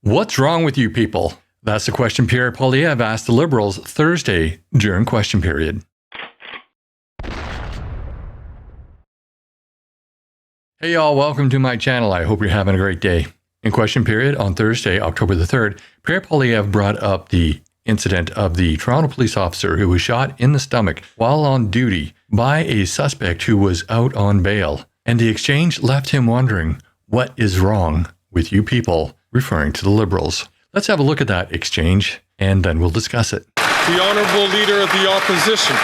What's wrong with you people? That's the question Pierre Poilievre asked the Liberals Thursday during question period. Hey y'all, welcome to my channel. I hope you're having a great day. In question period on Thursday, October the 3rd, Pierre Poilievre brought up the incident of the Toronto police officer who was shot in the stomach while on duty by a suspect who was out on bail. And the exchange left him wondering, what is wrong with you people, referring to the Liberals. Let's have a look at that exchange and then we'll discuss it. The Honourable Leader of the Opposition.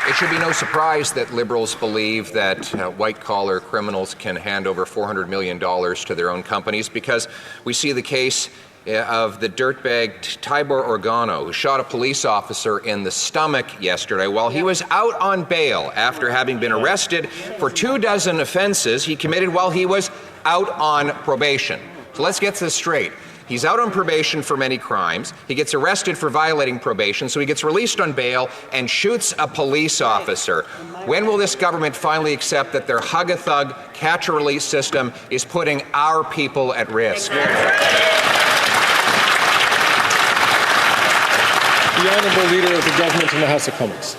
It should be no surprise that Liberals believe that white-collar criminals can hand over $400 million to their own companies, because we see the case of the dirtbag Tibor Organo, who shot a police officer in the stomach yesterday while he was out on bail after having been arrested for 24 offenses he committed while he was out on probation. So let's get this straight. He's out on probation for many crimes. He gets arrested for violating probation, so he gets released on bail and shoots a police officer. When will this government finally accept that their hug-a-thug, catch-and-release system is putting our people at risk? The Honourable Leader of the Government in the House of Commons.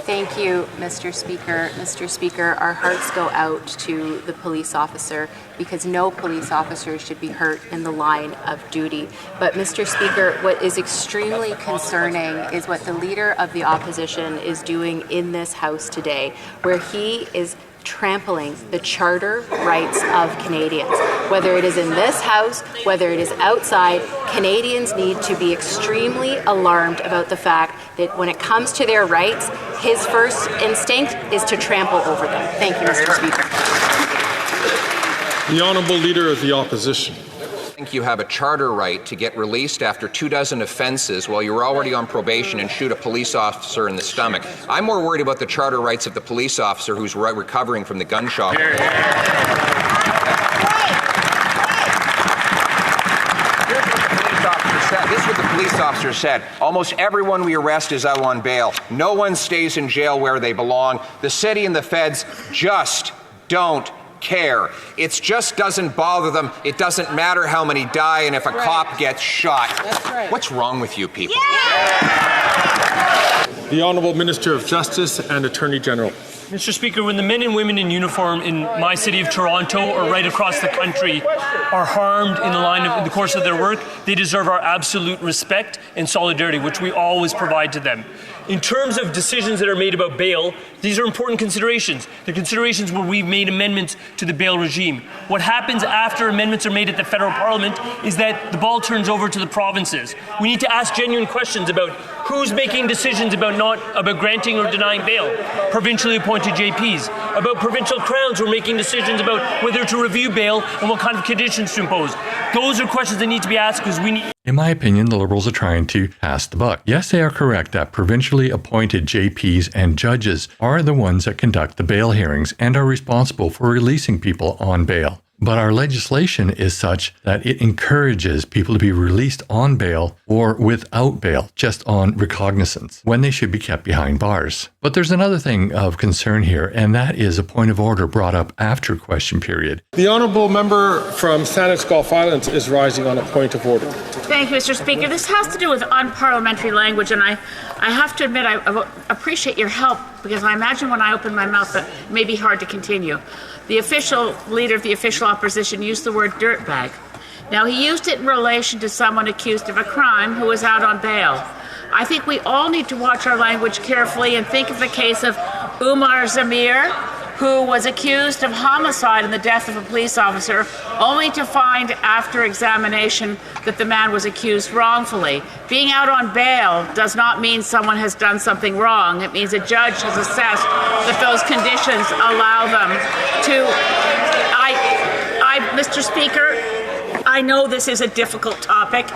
Thank you, Mr. Speaker. Mr. Speaker, our hearts go out to the police officer because no police officer should be hurt in the line of duty. But, Mr. Speaker, what is extremely concerning is what the Leader of the Opposition is doing in this House today, where he is trampling the charter rights of Canadians. Whether it is in this House, whether it is outside, Canadians need to be extremely alarmed about the fact that when it comes to their rights, his first instinct is to trample over them. Thank you, Mr. Speaker. The Honourable Leader of the Opposition. I think you have a charter right to get released after 24 offences while you're already on probation and shoot a police officer in the stomach. I'm more worried about the charter rights of the police officer who's recovering from the gunshot. Here's what the police officer said. Almost everyone we arrest is out on bail. No one stays in jail where they belong. The city and the feds just don't care. It just doesn't bother them. It doesn't matter how many die and if a cop gets shot. That's right. What's wrong with you people? Yeah! The Honourable Minister of Justice and Attorney General. Mr. Speaker, when the men and women in uniform in my city of Toronto or right across the country are harmed in the course of their work, they deserve our absolute respect and solidarity, which we always provide to them. In terms of decisions that are made about bail, these are important considerations. They're considerations where we've made amendments to the bail regime. What happens after amendments are made at the federal parliament is that the ball turns over to the provinces. We need to ask genuine questions about who's making decisions about granting or denying bail. Provincially appointed JPs. About provincial crowns who are making decisions about whether to review bail and what kind of conditions to impose. Those are questions that need to be asked because we need... In my opinion, the Liberals are trying to pass the buck. Yes, they are correct that provincially appointed JPs and judges are the ones that conduct the bail hearings and are responsible for releasing people on bail. But our legislation is such that it encourages people to be released on bail or without bail, just on recognizance, when they should be kept behind bars. But there's another thing of concern here, and that is a point of order brought up after question period. The Honourable Member from Saanich Gulf Islands is rising on a point of order. Thank you, Mr. Speaker. This has to do with unparliamentary language, and I have to admit I appreciate your help, because I imagine when I open my mouth that it may be hard to continue. The official leader of the official opposition used the word dirtbag. Now, he used it in relation to someone accused of a crime who was out on bail. I think we all need to watch our language carefully and think of the case of Umar Zamir, who was accused of homicide in the death of a police officer, only to find after examination that the man was accused wrongfully. Being out on bail does not mean someone has done something wrong. It means a judge has assessed that those conditions allow them to... Mr. Speaker, I know this is a difficult topic.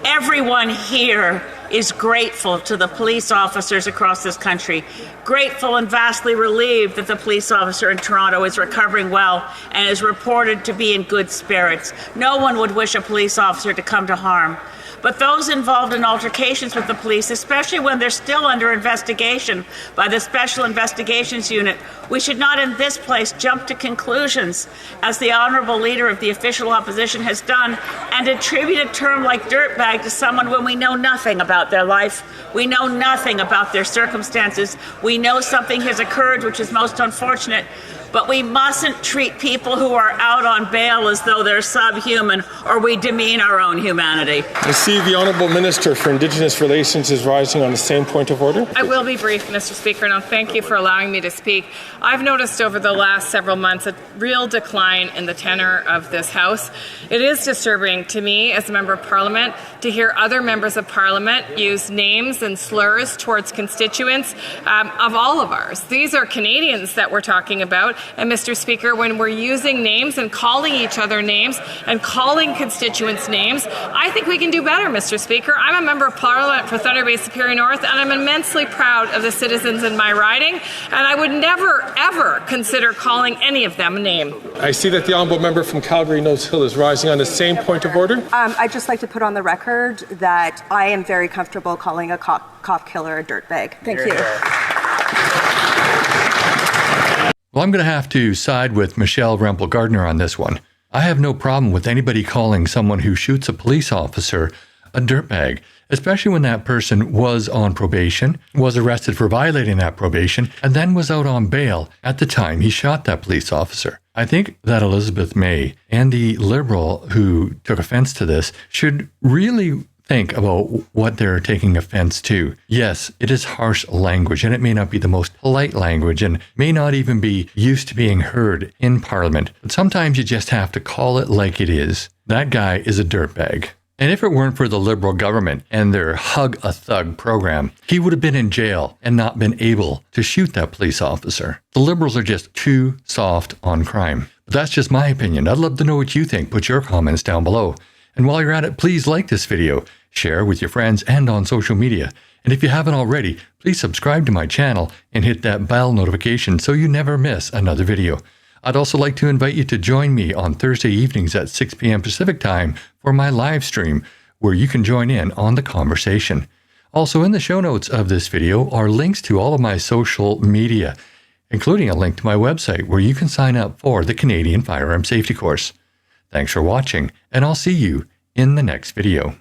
Everyone here is grateful to the police officers across this country, grateful and vastly relieved that the police officer in Toronto is recovering well and is reported to be in good spirits. No one would wish a police officer to come to harm. But those involved in altercations with the police, especially when they're still under investigation by the Special Investigations Unit, we should not in this place jump to conclusions, as the Honourable Leader of the Official Opposition has done, and attribute a term like dirtbag to someone when we know nothing about their life, we know nothing about their circumstances, we know something has occurred which is most unfortunate, but we mustn't treat people who are out on bail as though they're subhuman, or we demean our own humanity. I see the Honourable Minister for Indigenous Relations is rising on the same point of order. I will be brief, Mr. Speaker, and thank you for allowing me to speak. I've noticed over the last several months a real decline in the tenor of this House. It is disturbing to me as a Member of Parliament to hear other Members of Parliament use names and slurs towards constituents of all of ours. These are Canadians that we're talking about. And Mr. Speaker, when we're using names and calling each other names and calling constituents names, I think we can do better, Mr. Speaker. I'm a Member of Parliament for Thunder Bay Superior North, and I'm immensely proud of the citizens in my riding, and I would never, ever consider calling any of them a name. I see that the Honourable Member from Calgary Nose Hill is rising on the same point of order. I'd just like to put on the record that I am very comfortable calling a cop killer a dirtbag. Thank you. Well, I'm going to have to side with Michell Remple-Garner on this one. I have no problem with anybody calling someone who shoots a police officer a dirtbag, especially when that person was on probation, was arrested for violating that probation, and then was out on bail at the time he shot that police officer. I think that Elizabeth May and the Liberal who took offense to this should really think about what they're taking offense to. Yes, it is harsh language, and it may not be the most polite language, and may not even be used to being heard in Parliament. But sometimes you just have to call it like it is. That guy is a dirtbag. And if it weren't for the Liberal government and their Hug a Thug program, he would have been in jail and not been able to shoot that police officer. The Liberals are just too soft on crime. But that's just my opinion. I'd love to know what you think. Put your comments down below. And while you're at it, please like this video, share with your friends and on social media. And if you haven't already, please subscribe to my channel and hit that bell notification so you never miss another video. I'd also like to invite you to join me on Thursday evenings at 6 p.m. Pacific time for my live stream, where you can join in on the conversation. Also, in the show notes of this video are links to all of my social media, including a link to my website where you can sign up for the Canadian Firearm Safety course. Thanks for watching, and I'll see you in the next video.